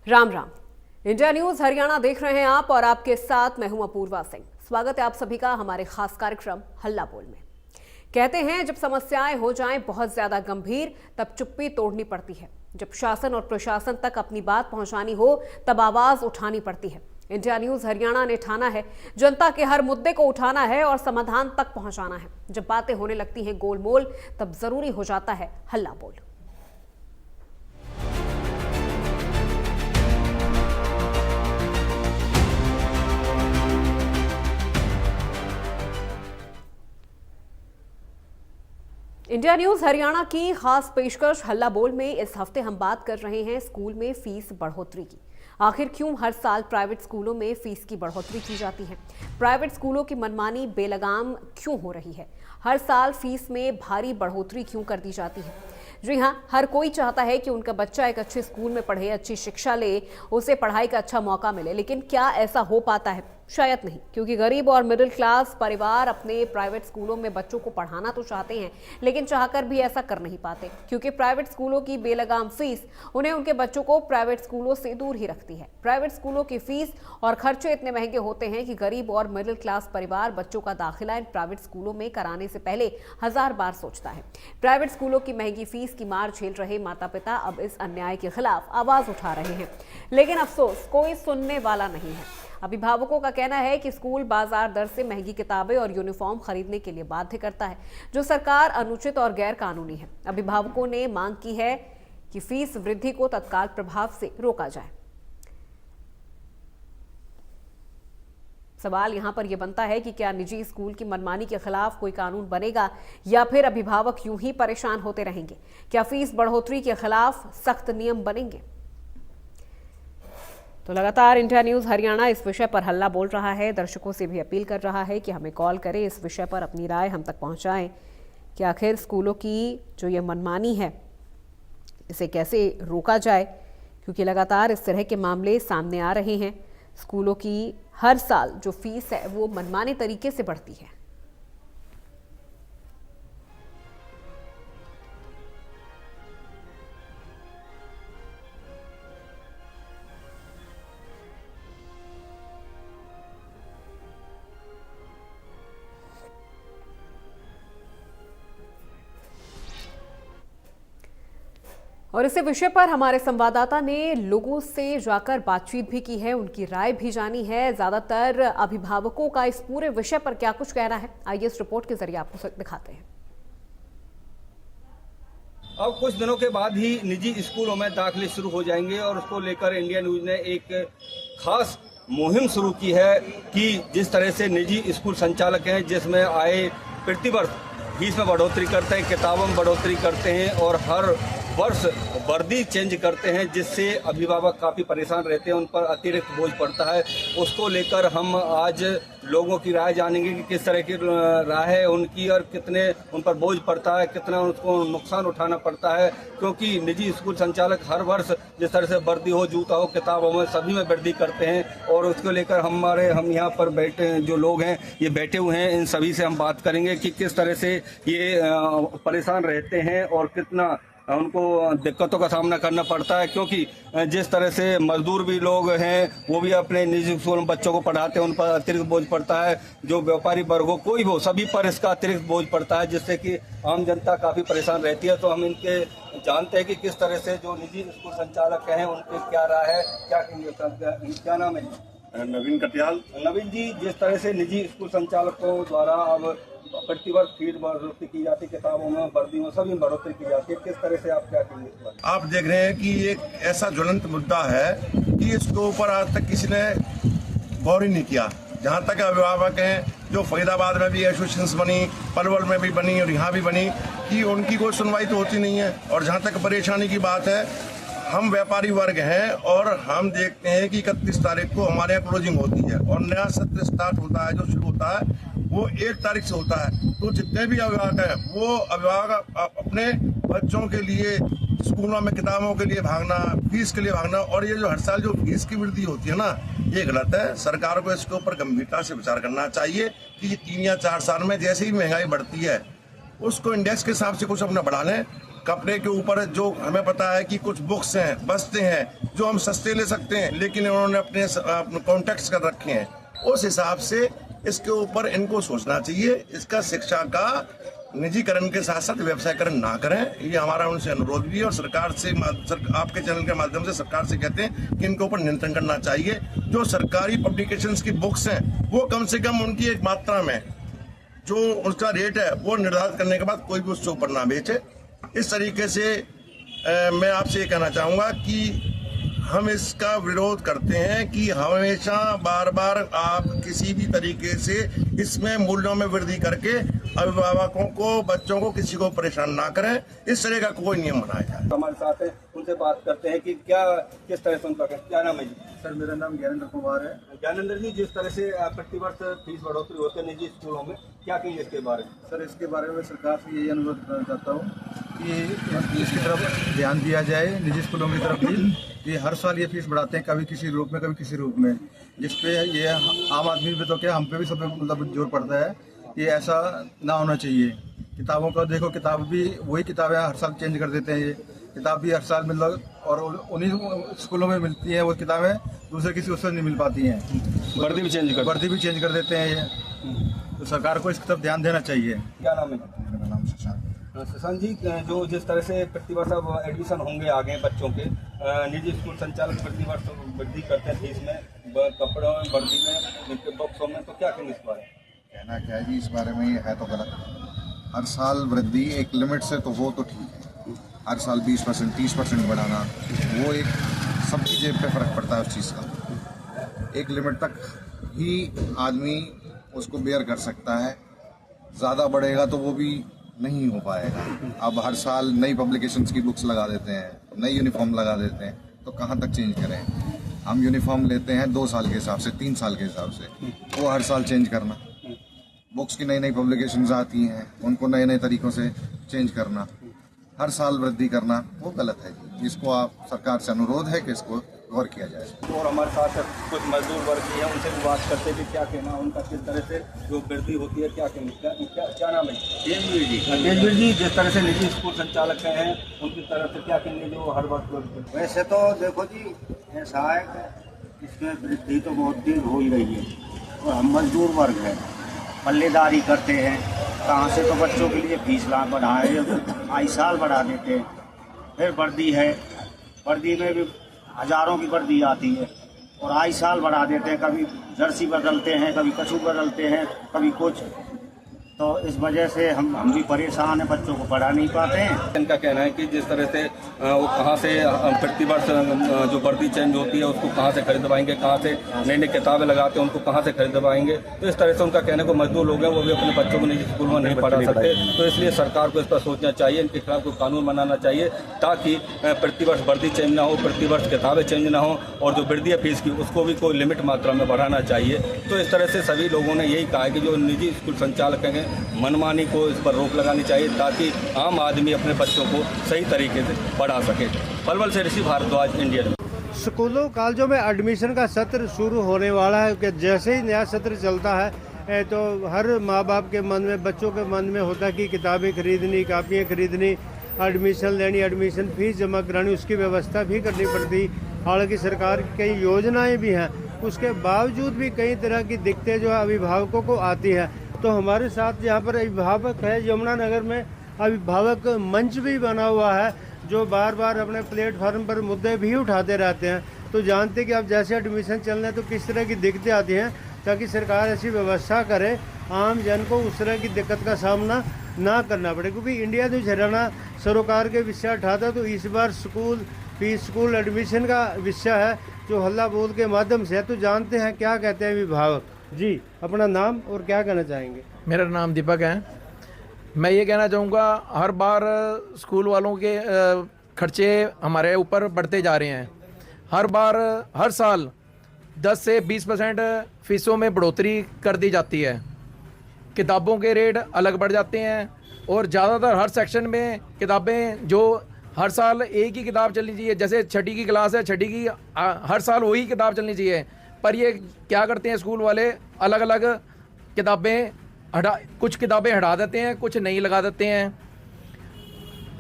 Ram Ram. India news Haryana देख रहे हैं आप और आपके साथ मैं हूं अपूर्वा सिंह। स्वागत है आप सभी का हमारे खास कार्यक्रम हल्ला बोल में। कहते हैं जब समस्याएं हो जाएं बहुत ज्यादा गंभीर तब चुप्पी तोड़नी पड़ती है। जब शासन और प्रशासन तक अपनी बात पहुंचानी हो तब आवाज उठानी पड़ती है। इंडिया न्यूज हरियाणा ने ठाना है जनता के हर मुद्दे को उठाना है और समाधान तक पहुंचाना है। जब बातें होने लगती हैं गोलमोल तब जरूरी हो जाता है हल्ला बोल। इंडिया न्यूज हरियाणा की खास पेशकश हल्ला बोल में इस हफ्ते हम बात कर रहे हैं स्कूल में फीस बढ़ोतरी की। आखिर क्यों हर साल प्राइवेट स्कूलों में फीस की बढ़ोतरी की जाती है? प्राइवेट स्कूलों की मनमानी बेलगाम क्यों हो रही है? हर साल फीस में भारी बढ़ोतरी क्यों कर दी जाती है? जी हाँ, हर कोई चाहता है कि उनका बच्चा एक अच्छे स्कूल में पढ़े, अच्छी शिक्षा ले, उसे पढ़ाई का अच्छा मौका मिले। लेकिन क्या ऐसा हो पाता है? शायद नहीं, क्योंकि गरीब और मिडिल क्लास परिवार अपने प्राइवेट स्कूलों में बच्चों को पढ़ाना तो चाहते हैं, लेकिन चाहकर भी ऐसा कर नहीं पाते, क्योंकि प्राइवेट स्कूलों की बेलगाम फीस उन्हें उनके बच्चों को प्राइवेट स्कूलों से दूर ही रखती है। प्राइवेट स्कूलों की फीस और खर्चे इतने महंगे होते हैं कि गरीब और मिडिल क्लास परिवार बच्चों का दाखिला इन प्राइवेट स्कूलों में कराने से पहले 1000 बार सोचता है। प्राइवेट स्कूलों की महंगी फीस की मार झेल रहे माता पिता अब इस अन्याय के खिलाफ आवाज उठा रहे हैं, लेकिन अफसोस कोई सुनने वाला नहीं है। अभिभावकों का कहना है कि स्कूल बाजार दर से महंगी किताबें और यूनिफॉर्म खरीदने के लिए बाध्य करता है, जो सरकार अनुचित और गैर कानूनी है। अभिभावकों ने मांग की है कि फीस वृद्धि को तत्काल प्रभाव से रोका जाए। सवाल यहां पर यह बनता है कि क्या निजी स्कूल की मनमानी के खिलाफ कोई कानून बनेगा या फिर अभिभावक यूं ही परेशान होते रहेंगे? क्या फीस बढ़ोतरी के खिलाफ सख्त नियम बनेंगे? तो लगातार इंडिया न्यूज हरियाणा इस विषय पर हल्ला बोल रहा है, दर्शकों से भी अपील कर रहा है कि हमें कॉल करें, इस विषय पर अपनी राय हम तक पहुंचाएं कि आखिर स्कूलों की जो ये मनमानी है इसे कैसे रोका जाए, क्योंकि लगातार इस तरह के मामले सामने आ रहे हैं। स्कूलों की हर साल जो फीस है वो मनमाने तरीके से बढ़ती है। और इसी विषय पर हमारे संवाददाता ने लोगों से जाकर बातचीत भी की है, उनकी राय भी जानी है। ज्यादातर अभिभावकों का इस पूरे विषय पर क्या कुछ कहना है, आइए इस रिपोर्ट के जरिए आपको दिखाते हैं। अब कुछ दिनों के बाद ही निजी स्कूलों में दाखिले शुरू हो जाएंगे और उसको लेकर इंडिया न्यूज ने एक खास मुहिम शुरू की है कि जिस तरह से निजी स्कूल संचालक हैं, जिसमें आए प्रतिवर्ष फीस में बढ़ोतरी करते हैं, किताबों में बढ़ोतरी करते हैं और हर वर्ष वर्दी चेंज करते हैं, जिससे अभिभावक काफ़ी परेशान रहते हैं, उन पर अतिरिक्त बोझ पड़ता है। उसको लेकर हम आज लोगों की राय जानेंगे कि किस तरह की राय है उनकी और कितने उन पर बोझ पड़ता है, कितना उनको नुकसान उठाना पड़ता है, क्योंकि निजी स्कूल संचालक हर वर्ष जिस तरह से वर्दी हो, जूता हो, किताबों में सभी में वृद्धि करते हैं। और उसको लेकर हम यहाँ पर बैठे जो लोग हैं ये बैठे हुए हैं, इन सभी से हम बात करेंगे कि किस तरह से ये परेशान रहते हैं और कितना उनको दिक्कतों का सामना करना पड़ता है, क्योंकि जिस तरह से मजदूर भी लोग हैं वो भी अपने निजी स्कूल में बच्चों को पढ़ाते हैं, उन पर अतिरिक्त बोझ पड़ता है। जो व्यापारी वर्ग हो, कोई हो, सभी पर इसका अतिरिक्त बोझ पड़ता है, जिससे कि आम जनता काफ़ी परेशान रहती है। तो हम इनके जानते हैं कि किस तरह से जो निजी स्कूल संचालक हैं उनकी क्या राय है, क्या नाम है? नवीन कटियाल। नवीन जी, जिस तरह से निजी स्कूल संचालकों द्वारा अब प्रतिवर्ष फीस बढ़ोतरी की जाती है, किताबों में, वर्दी में, सभी में बढ़ोतरी की जाती है, किस तरह से आप क्या कहेंगे? आप देख रहे हैं कि एक ऐसा ज्वलंत मुद्दा है कि इसके ऊपर आज तक किसी ने गौर ही नहीं किया। जहाँ तक अभिभावक हैं, जो फरीदाबाद में भी एसोसिएशन बनी, पलवल में भी बनी और यहाँ भी बनी, कि उनकी कोई सुनवाई तो होती नहीं है। और जहाँ तक परेशानी की बात है, हम व्यापारी वर्ग हैं और हम देखते हैं कि 31 तारीख को हमारे यहाँ क्लोजिंग होती है और नया सत्र स्टार्ट होता है, जो शुरू होता है वो 1 तारीख से होता है। तो जितने भी अभिभावक हैं वो अभिभावक अपने बच्चों के लिए स्कूलों में किताबों के लिए भागना, फीस के लिए भागना, और ये जो हर साल जो फीस की वृद्धि होती है ना, ये गलत है। सरकार को इसके ऊपर गंभीरता से विचार करना चाहिए कि 3 या 4 साल में जैसे ही महंगाई बढ़ती है उसको इंडेक्स के हिसाब से कुछ अपना बढ़ा लें कपड़े के ऊपर जो हमें पता है कि कुछ बुक्स हैं, बस्ते हैं जो हम सस्ते ले सकते हैं, लेकिन उन्होंने अपने कॉन्टेक्ट्स कर रखे हैं। उस हिसाब से इसके ऊपर इनको सोचना चाहिए। इसका शिक्षा का निजीकरण के साथ साथ व्यवसायीकरण ना करें, ये हमारा उनसे अनुरोध भी है। और सरकार से आपके चैनल के माध्यम से सरकार से कहते हैं कि इनके ऊपर नियंत्रण करना चाहिए। जो सरकारी पब्लिकेशंस की बुक्स हैं वो कम से कम उनकी एक मात्रा में जो उसका रेट है वो निर्धारित करने के बाद कोई भी उससे ऊपर ना बेचे। इस तरीके से मैं आपसे ये कहना चाहूँगा कि हम इसका विरोध करते हैं कि हमेशा बार बार आप किसी भी तरीके से इसमें मूल्यों में वृद्धि करके अभिभावकों को, बच्चों को, किसी को परेशान ना करें। इस तरह का कोई नियम बनाया जाए। हमारे साथ है, उनसे बात करते हैं कि क्या किस तरह से उनका क्या नाम है जी? सर मेरा नाम ज्ञानेंद्र कुमार है। ज्ञानेंद्र जी, जिस तरह से प्रतिवर्ष फीस बढ़ोतरी होती है निजी स्कूलों में, क्या कहेंगे इसके बारे में? सर इसके बारे में सरकार से यही अनुरोध करना चाहता हूँ कि इसकी तरफ ध्यान दिया जाए, निजी स्कूलों की तरफ भी। ये हर साल ये फीस बढ़ाते हैं, कभी किसी रूप में कभी किसी रूप में, जिसपे ये आम आदमी पे तो क्या हम पे भी सब पे मतलब जोर पड़ता है। ये ऐसा ना होना चाहिए। किताबों का देखो, किताब भी वही किताबें हर साल चेंज कर देते हैं। ये किताब भी हर साल मतलब और उन्हीं स्कूलों में मिलती हैं वो किताबें, दूसरे किसी उससे नहीं मिल पाती हैं। वर्दी भी चेंज कर देते हैं ये। तो सरकार को इसकी तरफ ध्यान देना चाहिए। क्या नाम है? मेरा नाम शशांक। शशांक जी, जो जिस तरह से प्रतिवर्ष अब एडमिशन होंगे आगे बच्चों के, निजी स्कूल संचालक प्रतिवर्ष वृद्धि करते हैं फीस में, कपड़ों में, वर्दी में, बॉक्सों में, तो क्या कहेंगे इस बारे? कहना क्या है जी इस बारे में, ये है तो गलत। हर साल वृद्धि एक लिमिट से तो वो तो ठीक है, हर साल 20% 30% बढ़ाना वो एक सबकी जेब पे फर्क पड़ता है उस चीज़ का। एक लिमिट तक ही आदमी उसको बेयर कर सकता है, ज़्यादा बढ़ेगा तो वो भी नहीं हो पाएगा। अब हर साल नई पब्लिकेशंस की बुक्स लगा देते हैं, नई यूनिफॉर्म लगा देते हैं, तो कहाँ तक चेंज करें? हम यूनिफॉर्म लेते हैं 2 साल के हिसाब से, 3 साल के हिसाब से, वो हर साल चेंज करना। बुक्स की नई नई पब्लिकेशंस आती हैं, उनको नए नए तरीक़ों से चेंज करना, हर साल वृद्धि करना, वो गलत है जी। इसको आप सरकार से अनुरोध है कि इसको गौर किया जाए। और हमारे साथ कुछ मजदूर वर्ग भी हैं, उनसे भी बात करते हैं कि क्या कहना उनका, किस तरह से जो वृद्धि होती है क्या कहेंगे? क्या नाम है? तेजवीर जी, जिस तरह से निजी स्कूल संचालक हैं उनकी तरफ से क्या कहेंगे जो हर वक्त? वैसे तो देखो जी, ऐसा है कि इसमें वृद्धि तो बहुत दिन हो ही रही है और हम मजदूर वर्ग हैं, पल्लेदारी करते हैं, कहाँ से तो बच्चों के लिए फीस बढ़ाए, आई साल बढ़ा देते हैं। फिर वर्दी है, वर्दी में भी हज़ारों की वर्दी आती है और आई साल बढ़ा देते हैं। कभी जर्सी बदलते हैं, कभी कछू बदलते हैं, कभी कुछ। तो इस वजह से हम भी परेशान हैं, बच्चों को पढ़ा नहीं पाते हैं। इनका कहना है कि जिस तरह से वो कहाँ से प्रतिवर्ष जो वर्दी चेंज होती है उसको कहाँ से खरीदवाएंगे, कहाँ से नई नई किताबें लगाते हैं उनको कहाँ से खरीदवाएंगे। तो इस तरह से उनका कहना है को मजदूर लोग हैं वो भी अपने बच्चों को निजी स्कूल में नहीं पढ़ा सकते। तो इसलिए सरकार को इस पर सोचना चाहिए, इनके खिलाफ कोई कानून बनाना चाहिए ताकि प्रतिवर्ष वर्दी चेंज ना हो, प्रतिवर्ष किताबें चेंज ना हो, और जो वृद्धि है फीस की उसको भी कोई लिमिट मात्रा में बढ़ाना चाहिए। तो इस तरह से सभी लोगों ने यही कहा है कि जो निजी स्कूल संचालक हैं मनमानी को इस पर रोक लगानी चाहिए ताकि आम आदमी अपने बच्चों को सही तरीके से पढ़ा सके। पलवल से ऋषि भारद्वाज, इंडिया। स्कूलों कॉलेजों में एडमिशन का सत्र शुरू होने वाला है कि जैसे ही नया सत्र चलता है तो हर माँ बाप के मन में, बच्चों के मन में होता है कि किताबें खरीदनी, कापियाँ खरीदनी, एडमिशन लेनी, एडमिशन फीस जमा करानी, उसकी व्यवस्था भी करनी पड़ती। हालांकि सरकार की कई योजनाएं भी हैं, उसके बावजूद भी कई तरह की दिक्कतें जो अभिभावकों को आती है। तो हमारे साथ यहाँ पर अभिभावक है, यमुनानगर में अभिभावक मंच भी बना हुआ है जो बार बार अपने प्लेटफार्म पर मुद्दे भी उठाते रहते हैं। तो जानते हैं कि अब जैसे एडमिशन चल रहे हैं तो किस तरह की दिक्कतें आती हैं, ताकि सरकार ऐसी व्यवस्था करे आम जन को उस तरह की दिक्कत का सामना ना करना पड़े। क्योंकि इंडिया न्यूज़ हरियाणा सरोकार के विषय उठाता तो इस बार स्कूल एडमिशन का विषय है जो हल्ला बोल के माध्यम से है। तो जानते हैं क्या कहते हैं अभिभावक जी, अपना नाम और क्या कहना चाहेंगे? मेरा नाम दीपक है। मैं ये कहना चाहूँगा, हर बार स्कूल वालों के खर्चे हमारे ऊपर बढ़ते जा रहे हैं। हर साल 10 से 20% फीसों में बढ़ोतरी कर दी जाती है, किताबों के रेट अलग बढ़ जाते हैं और ज़्यादातर हर सेक्शन में किताबें जो हर साल एक ही किताब चलनी चाहिए, जैसे छठी की क्लास है, छठी की हर साल वही किताब चलनी चाहिए, पर ये क्या करते हैं स्कूल वाले, अलग अलग किताबें कुछ किताबें हटा देते हैं, कुछ नहीं लगा देते हैं।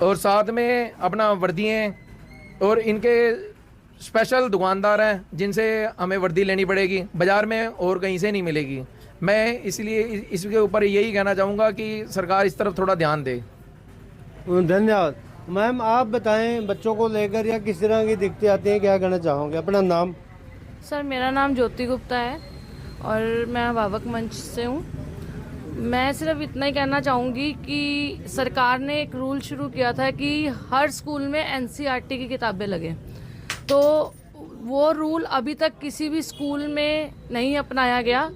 और साथ में अपना वर्दियाँ और इनके स्पेशल दुकानदार हैं जिनसे हमें वर्दी लेनी पड़ेगी, बाज़ार में और कहीं से नहीं मिलेगी। मैं इसलिए इसके ऊपर यही कहना चाहूँगा कि सरकार इस तरफ थोड़ा ध्यान दे। धन्यवाद। मैम आप बताएं, बच्चों को लेकर या किस तरह की दिक्कतें आती हैं, क्या कहना चाहोगे? अपना नाम। सर मेरा नाम ज्योति गुप्ता है और मैं अभिभावक मंच से हूँ। मैं सिर्फ इतना ही कहना चाहूँगी कि सरकार ने एक रूल शुरू किया था कि हर स्कूल में एनसीईआरटी की किताबें लगें, तो वो रूल अभी तक किसी भी स्कूल में नहीं अपनाया गया।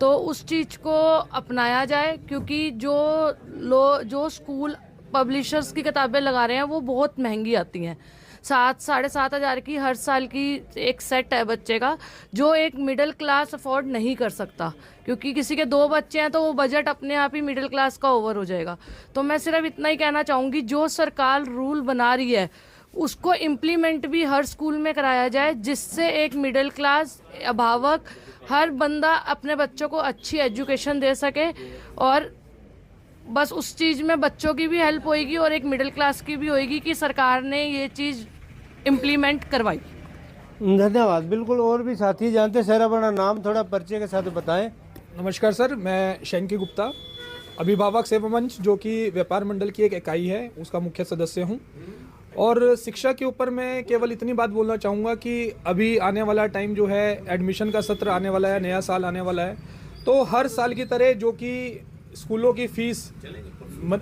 तो उस चीज़ को अपनाया जाए, क्योंकि जो स्कूल पब्लिशर्स की किताबें लगा रहे हैं वो बहुत महंगी आती हैं। 7,500 की हर साल की एक सेट है बच्चे का, जो एक मिडिल क्लास अफोर्ड नहीं कर सकता, क्योंकि किसी के 2 बच्चे हैं तो वो बजट अपने आप ही मिडिल क्लास का ओवर हो जाएगा। तो मैं सिर्फ इतना ही कहना चाहूँगी, जो सरकार रूल बना रही है उसको इम्प्लीमेंट भी हर स्कूल में कराया जाए, जिससे एक मिडिल क्लास अभिभावक हर बंदा अपने बच्चों को अच्छी एजुकेशन दे सके, और बस उस चीज़ में बच्चों की भी हेल्प होएगी और एक मिडिल क्लास की भी होएगी कि सरकार ने ये चीज़ इम्प्लीमेंट करवाई। धन्यवाद। बिल्कुल, और भी साथी जानते हैं। सर अपना नाम थोड़ा परिचय के साथ बताएं। नमस्कार सर, मैं शैंकी गुप्ता, अभिभावक सेवा मंच जो कि व्यापार मंडल की एक इकाई है उसका मुख्य सदस्य हूं। और शिक्षा के ऊपर मैं केवल इतनी बात बोलना चाहूँगा कि अभी आने वाला टाइम जो है, एडमिशन का सत्र आने वाला है, नया साल आने वाला है, तो हर साल की तरह जो कि स्कूलों की फ़ीस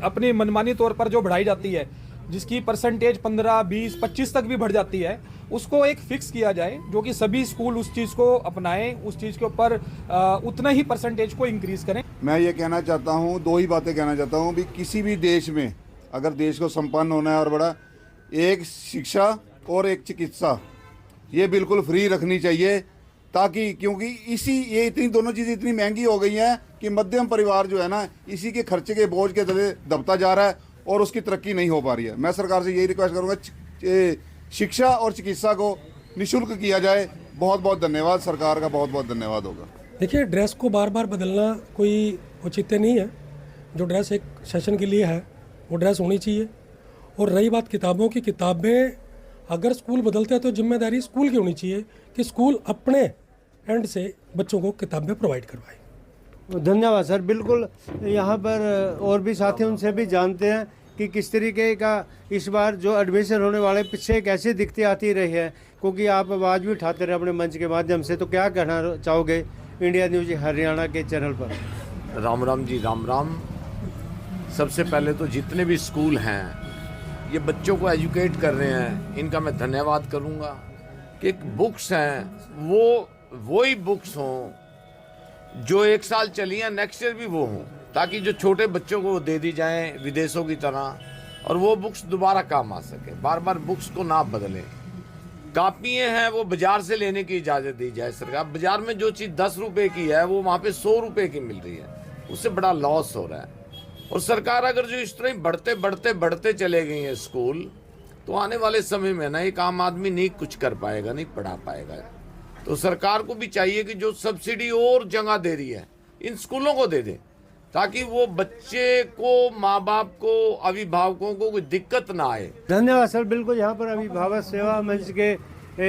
अपनी मनमानी तौर पर जो बढ़ाई जाती है, जिसकी परसेंटेज 15, 20, 25 तक भी बढ़ जाती है, उसको एक फिक्स किया जाए, जो कि सभी स्कूल उस चीज़ को अपनाएं, उस चीज़ के ऊपर उतना ही परसेंटेज को इंक्रीज़ करें। मैं ये कहना चाहता हूँ, 2 ही बातें कहना चाहता हूँ भी किसी भी देश में अगर देश को संपन्न होना है और बड़ा, एक शिक्षा और एक चिकित्सा ये बिल्कुल फ्री रखनी चाहिए, ताकि क्योंकि ये इतनी दोनों चीज़ें इतनी महंगी हो गई हैं कि मध्यम परिवार जो है ना, इसी के खर्चे के बोझ के तले दबता जा रहा है और उसकी तरक्की नहीं हो पा रही है। मैं सरकार से यही रिक्वेस्ट करूँगा, शिक्षा और चिकित्सा को निःशुल्क किया जाए। बहुत बहुत धन्यवाद, सरकार का बहुत बहुत धन्यवाद होगा। देखिए, ड्रेस को बार बार बदलना कोई औचित्य नहीं है। जो ड्रेस एक सेशन के लिए है वो ड्रेस होनी चाहिए। और रही बात किताबों की, किताबें अगर स्कूल बदलते हैं तो जिम्मेदारी स्कूल की होनी चाहिए कि स्कूल अपने एंड से बच्चों को किताबें प्रोवाइड करवाए। धन्यवाद सर। बिल्कुल, यहाँ पर और भी साथी, उनसे भी जानते हैं कि किस तरीके का इस बार जो एडमिशन होने वाले पीछे कैसी दिक्कतें आती रही है, क्योंकि आप आवाज़ भी उठाते रहे अपने मंच के माध्यम से। तो क्या कहना चाहोगे इंडिया न्यूज हरियाणा के चैनल पर? राम राम जी, राम राम। सबसे पहले तो जितने भी स्कूल हैं ये बच्चों को एजुकेट कर रहे हैं, इनका मैं धन्यवाद करूंगा कि बुक्स हैं वो ही बुक्स हों जो 1 साल चली हैं, नेक्स्ट ईयर भी वो हों, ताकि जो छोटे बच्चों को दे दी जाएं विदेशों की तरह, और वो बुक्स दोबारा काम आ सके, बार बार बुक्स को ना बदलें। कापियाँ हैं वो बाज़ार से लेने की इजाज़त दी जाए सरकार। बाज़ार में जो चीज़ 10 रुपये की है वो वहाँ पे 100 रुपये की मिल रही है, उससे बड़ा लॉस हो रहा है। और सरकार अगर जो इस तरह बढ़ते चले गई है स्कूल, तो आने वाले समय में ना एक आम आदमी नहीं कुछ कर पाएगा, नहीं पढ़ा पाएगा। तो सरकार को भी चाहिए कि जो सब्सिडी और जगह दे रही है इन स्कूलों को दे दे, ताकि वो बच्चे को, माँ बाप को, अभिभावकों को कोई दिक्कत ना आए। धन्यवाद सर। बिल्कुल, यहाँ पर अभिभावक सेवा मंच के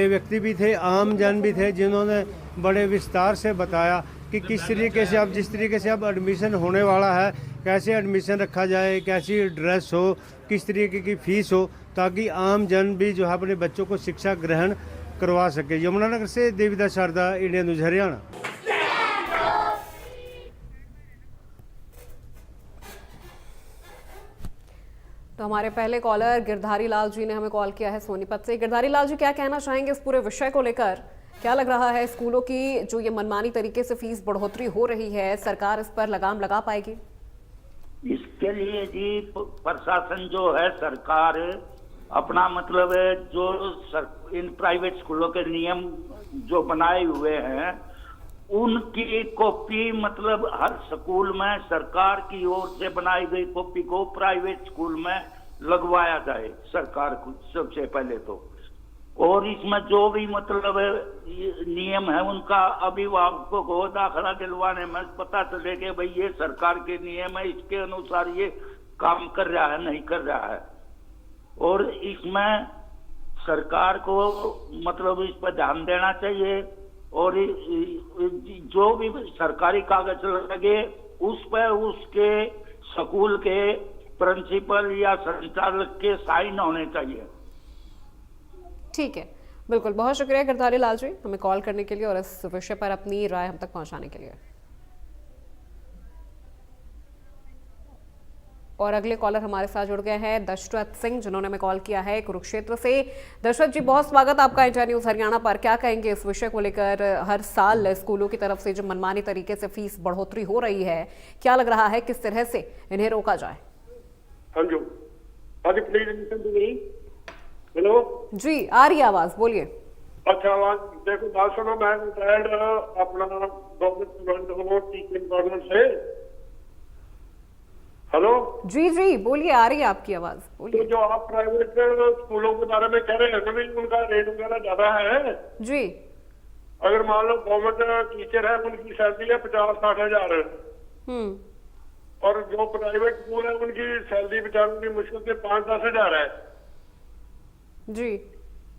व्यक्ति भी थे, आम जन भी थे, जिन्होंने बड़े विस्तार से बताया कि किस तरीके से जिस तरीके से अब एडमिशन होने वाला है, कैसे एडमिशन रखा जाए, कैसी ड्रेस हो, किस तरीके की फ़ीस हो, ताकि आम जन भी जो है अपने बच्चों को शिक्षा ग्रहण करवा सके। यमुनानगर से देविदास शारदा, इंडिया न्यूज हरियाणा। तो हमारे पहले कॉलर गिरधारी लाल जी ने हमें कॉल किया है सोनीपत से। गिरधारी लाल जी, क्या कहना चाहेंगे इस पूरे विषय को लेकर? क्या लग रहा है, स्कूलों की जो ये मनमानी तरीके से फीस बढ़ोतरी हो रही है, सरकार इस पर लगाम लगा पाएगी? इसके लिए जी प्रशासन जो है, सरकार अपना मतलब जो इन प्राइवेट स्कूलों के नियम जो बनाए हुए हैं उनकी कॉपी मतलब हर स्कूल में सरकार की ओर से बनाई गई कॉपी को प्राइवेट स्कूल में लगवाया जाए सरकार को सबसे पहले तो। और इसमें जो भी मतलब नियम है उनका अभिभावकों को दाखिला दिलवाने में पता चले कि भाई ये सरकार के नियम है, इसके अनुसार ये काम कर रहा है, नहीं कर रहा है। और इसमें सरकार को मतलब इस पर ध्यान देना चाहिए और जो भी सरकारी कागज लगे उस पर उसके स्कूल के प्रिंसिपल या संचालक के साइन होने चाहिए। ठीक है, बिल्कुल, बहुत शुक्रिया गिरधारी लाल जी हमें कॉल करने के लिए और इस विषय पर अपनी राय हम तक पहुंचाने के लिए। और अगले कॉलर हमारे साथ जुड़ गए हैं दशरथ सिंह, जिन्होंने हमें कॉल किया है कुरुक्षेत्र से। दशरथ जी, बहुत स्वागत आपका इंडिया न्यूज हरियाणा पर। क्या कहेंगे इस विषय को लेकर? हर साल स्कूलों की तरफ से जो मनमानी तरीके से फीस बढ़ोतरी हो रही है, क्या लग रहा है किस तरह से इन्हें रोका जाए? हाँ जी, हेलो जी, आ रही आवाज, बोलिए। अच्छा, आवाज देखो, बात सुनो। मैं रिटायर्ड अपना गवर्नमेंट से। हेलो जी जी, बोलिए, आ रही है आपकी आवाज, बोलिए। तो जो आप प्राइवेट स्कूलों के बारे में कह रहे हैं ना, उनका रेट वगैरह ज्यादा है जी। अगर मान लो गवर्नमेंट टीचर है, उनकी सैलरी है 50-60 हजार, और जो प्राइवेट स्कूल है उनकी सैलरी बेचारों की मुश्किल से 5-10 हजार है जी।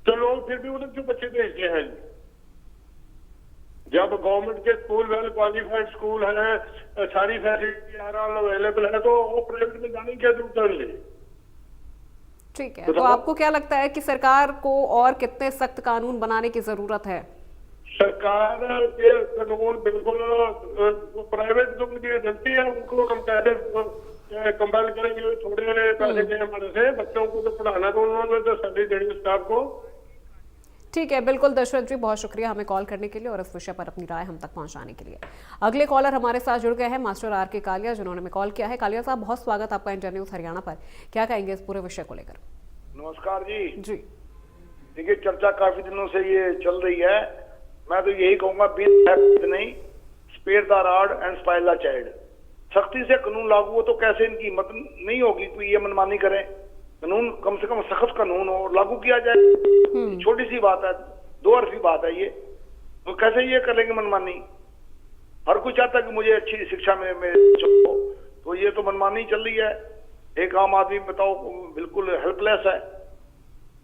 तो लोग फिर भी उधर क्यों बच्चे भेजते हैं? जब गवर्नमेंट के स्कूल वेल क्वालिफाइड स्कूल है, सारी फैसिलिटी अवेलेबल है, तो वो प्राइवेट में जाने की क्या जरूरत है? ठीक है, तो आपको क्या लगता है कि सरकार को और कितने सख्त कानून बनाने की जरूरत है? सरकार के कानून बिल्कुल, प्राइवेट जो उनकी एजेंसी है उनको हम कैसे कंपेल करेंगे? थोड़े पैसे के हमारे से बच्चों को तो पढ़ाना, तो उन्होंने तो सैलरी देनी स्टाफ को। ठीक है, बिल्कुल दशरथ जी, बहुत शुक्रिया हमें कॉल करने के लिए और इस विषय पर अपनी राय हम तक पहुंचाने के लिए। अगले कॉलर हमारे साथ जुड़ गए हैं मास्टर आर के कालिया, जिन्होंने हमें कॉल किया है। कालिया साहब, बहुत स्वागत आपका इंडिया न्यूज हरियाणा पर। क्या कहेंगे इस पूरे विषय को लेकर? नमस्कार जी। जी देखिए, चर्चा काफी दिनों से ये चल रही है। मैं तो यही कहूंगा, नहीं spare the rod and spoil the child. सख्ती से कानून लागू हो तो कैसे इनकी हिम्मत नहीं होगी कोई ये मनमानी करे? कानून कम से कम सख्त कानून हो, लागू किया जाए। छोटी सी बात है, 2 अरबी बात है ये, तो कैसे ये कर लेंगे मनमानी? हर कोई चाहता है कि मुझे अच्छी शिक्षा में तो ये तो मनमानी चल रही है। एक आम आदमी बताओ बिल्कुल हेल्पलेस है।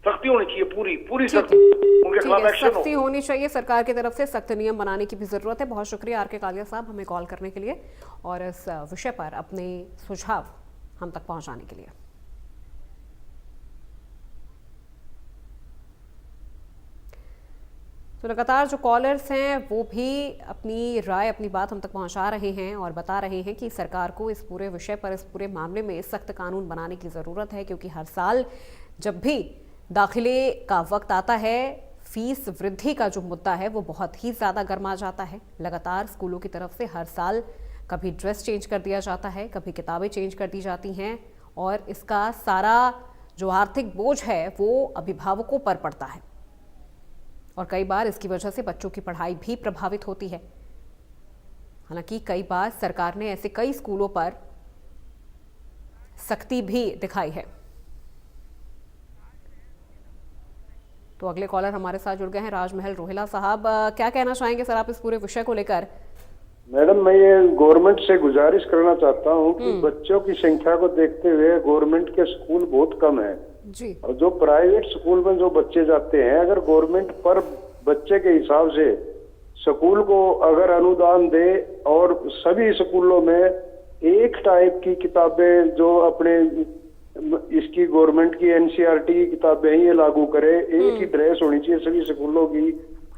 सख्ती होनी चाहिए, पूरी सख्ती, उनके खिलाफ एक्शन हो। सख्ती होनी चाहिए, सरकार की तरफ से सख्त नियम बनाने की भी जरूरत है। बहुत शुक्रिया आर के कालिया साहब हमें कॉल करने के लिए और इस विषय पर अपने सुझाव हम तक पहुंचाने के लिए। तो लगातार जो कॉलर्स हैं वो भी अपनी राय, अपनी बात हम तक पहुंचा रहे हैं और बता रहे हैं कि सरकार को इस पूरे विषय पर, इस पूरे मामले में सख्त कानून बनाने की ज़रूरत है, क्योंकि हर साल जब भी दाखिले का वक्त आता है, फीस वृद्धि का जो मुद्दा है वो बहुत ही ज़्यादा गर्मा जाता है। लगातार स्कूलों की तरफ से हर साल कभी ड्रेस चेंज कर दिया जाता है, कभी किताबें चेंज कर दी जाती हैं और इसका सारा जो आर्थिक बोझ है वो अभिभावकों पर पड़ता है और कई बार इसकी वजह से बच्चों की पढ़ाई भी प्रभावित होती है। हालांकि कई बार सरकार ने ऐसे कई स्कूलों पर सख्ती भी दिखाई है। तो अगले कॉलर हमारे साथ जुड़ गए हैं राजमहल रोहिला साहब। क्या कहना चाहेंगे सर आप इस पूरे विषय को लेकर? मैडम, मैं ये गवर्नमेंट से गुजारिश करना चाहता हूँ कि बच्चों की संख्या को देखते हुए गवर्नमेंट के स्कूल बहुत कम है जी, और जो प्राइवेट स्कूल में जो बच्चे जाते हैं, अगर गवर्नमेंट पर बच्चे के हिसाब से स्कूल को अगर अनुदान दे और सभी स्कूलों में एक टाइप की किताबें जो अपने इसकी गवर्नमेंट की एनसीईआरटी की किताबें ये लागू करे, एक ही ड्रेस होनी चाहिए सभी स्कूलों की,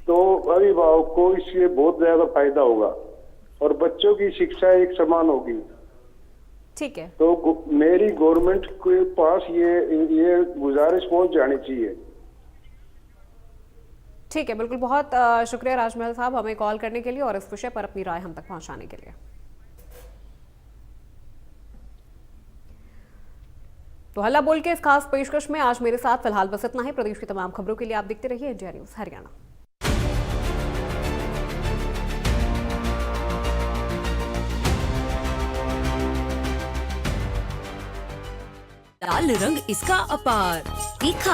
तो अभिभावक को इससे बहुत ज्यादा फायदा होगा और बच्चों की शिक्षा एक समान होगी। ठीक है, तो मेरी गवर्नमेंट के पास ये गुजारिश पहुंच जानी चाहिए। ठीक है, बिल्कुल, बहुत शुक्रिया राजमहल साहब हमें कॉल करने के लिए और इस विषय पर अपनी राय हम तक पहुंचाने के लिए। तो हल्ला बोल के इस खास पेशकश में आज मेरे साथ फिलहाल बस इतना ही। प्रदेश की तमाम खबरों के लिए आप देखते रहिए इंडिया न्यूज हरियाणा। लाल रंग इसका अपार, तीखा